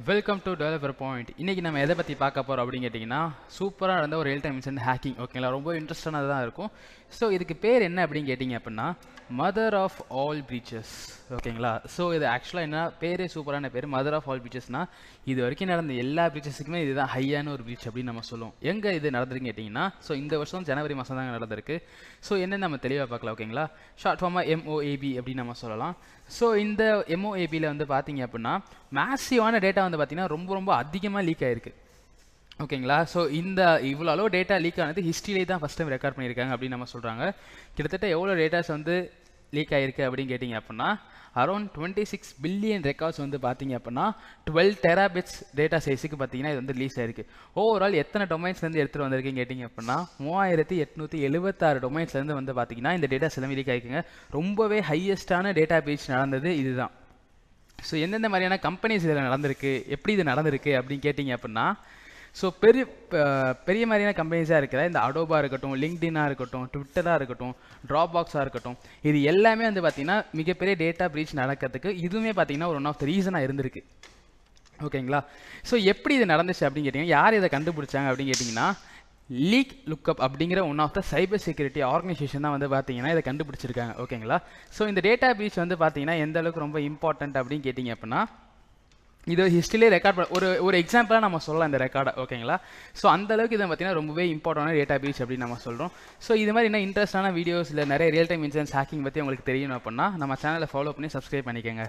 Welcome to developer point. இன்றைக்கி நம்ம எதை பற்றி பார்க்க போகிறோம் அப்படின்னு கேட்டிங்கன்னா, சூப்பராக நடந்த ஒரு ரியல் டைம் இன்சிடென்ட் ஹேக்கிங். ஓகேங்களா, ரொம்ப இன்ட்ரெஸ்டானது தான் இருக்கும். ஸோ இதுக்கு பேர் என்ன அப்படின்னு கேட்டிங்க அப்படின்னா, மதர் ஆஃப் ஆல் பிரீச்சஸ். ஓகேங்களா, ஸோ இது ஆக்சுவலாக என்ன பேர், சூப்பரான பேர் மதர் ஆஃப் ஆல் பிரீச்சஸ்னால் இது வரைக்கும் நடந்த எல்லா பிரீச்சஸுக்குமே இதுதான் ஹையான ஒரு பிரீச் அப்படின்னு நம்ம சொல்லுவோம். எங்கே இது நடந்திருக்குன்னு கேட்டிங்கன்னா, ஸோ இந்த வருஷம் ஜனவரி மாதம் தாங்க நடந்திருக்கு. ஸோ என்னென்னு நம்ம தெளிவாக பார்க்கலாம். ஓகேங்களா, ஷார்ட் ஃபார்மாக MOAB அப்படின்னு நம்ம சொல்லலாம். ஸோ இந்த MOABயில் வந்து பார்த்தீங்க அப்படின்னா மேசிவான டேட்டா வந்து பார்த்தீங்கன்னா ரொம்ப அதிகமாக லீக் ஆகிருக்கு. ஓகேங்களா, ஸோ இந்த இவ்வளோ அளவு டேட்டா லீக் ஆனது ஹிஸ்ட்ரியிலே தான் ஃபஸ்ட் டைம் ரெக்கார்ட் பண்ணியிருக்காங்க அப்படின்னு நம்ம சொல்கிறாங்க. கிட்டத்தட்ட எவ்வளோ டேட்டாஸ் வந்து லீக் ஆகிருக்கு அப்படின்னு கேட்டிங்க அப்படின்னா, அரௌண்ட் 26 பில்லியன் ரெக்கார்ட்ஸ் வந்து பார்த்தீங்க அப்படின்னா 12 டெராபிட்ஸ் டேட்டா சைஸுக்கு பார்த்தீங்கன்னா இது வந்து ரிலீஸ் ஆயிருக்கு. ஓவரால் எத்தனை டொமைன்ஸ்லேருந்து எடுத்துகிட்டு வந்திருக்குன்னு கேட்டிங்க அப்படின்னா 3876 டொமைன்ஸ்லேருந்து வந்து பார்த்தீங்கன்னா இந்த டேட்டாஸ் எல்லாமே லீக் ஆகிருக்குங்க. ரொம்பவே ஹையஸ்டான டேட்டா பேஜ் நடந்தது இதுதான். ஸோ எந்தெந்த மாதிரியான கம்பெனிஸ் இதில் நடந்திருக்கு, எப்படி இது நடந்திருக்கு அப்படின்னு கேட்டிங்க அப்படின்னா, ஸோ பெரிய மாதிரியான கம்பெனிஸாக இருக்கிற இந்த அடோபாக இருக்கட்டும், லிங்க்டினாக இருக்கட்டும், ட்விட்டராக இருக்கட்டும், ட்ராப்பாக்ஸாக இருக்கட்டும், இது எல்லாமே வந்து பார்த்திங்கன்னா மிகப்பெரிய டேட்டா பிரீச் நடக்கிறதுக்கு இதுவுமே பார்த்திங்கன்னா ஒரு ஒன் ஆஃப் த ரீசனாக இருந்திருக்கு. ஓகேங்களா, ஸோ எப்படி இது நடந்துச்சு அப்படின்னு கேட்டிங்கன்னா, யார் இதை கண்டுபிடிச்சாங்க அப்படின்னு கேட்டிங்கன்னா, லீக் லுக்கப் அப்படிங்கிற one of the cyber security organisation தான் வந்து பார்த்தீங்கன்னா இதை கண்டுபிடிச்சிருக்காங்க. ஓகேங்களா, ஸோ இந்த டேட்டா பிரீச் வந்து பார்த்தீங்கன்னா எந்த அளவுக்கு ரொம்ப இம்பார்ட்டன்ட் அப்படின்னு கேட்டிங்க அப்படின்னா, இது ஹிஸ்ட்ரியிலே ரெக்கார்ட் பண்ண ஒரு எக்ஸாம்பிளாக நம்ம சொல்லலாம் இந்த ரெக்கார்டை. ஓகேங்களா, ஸோ அந்த அளவுக்கு இதை பார்த்தீங்கன்னா ரொம்பவே இம்பார்ட்டன்டான டேட்டா பேஸ் அப்படின்னு நம்ம சொல்கிறோம். ஸோ இது மாதிரி என்ன இன்ட்ரெஸ்டான வீடியோஸ் இல்லை நிறைய ரியல் டைம் இன்சிடென்ட்ஸ் ஹேக்கிங் பற்றி உங்களுக்கு தெரியணும் அப்படின்னா நம்ம சேனலை ஃபாலோ பண்ணி சப்ஸ்கிரைப் பண்ணிக்கோங்க.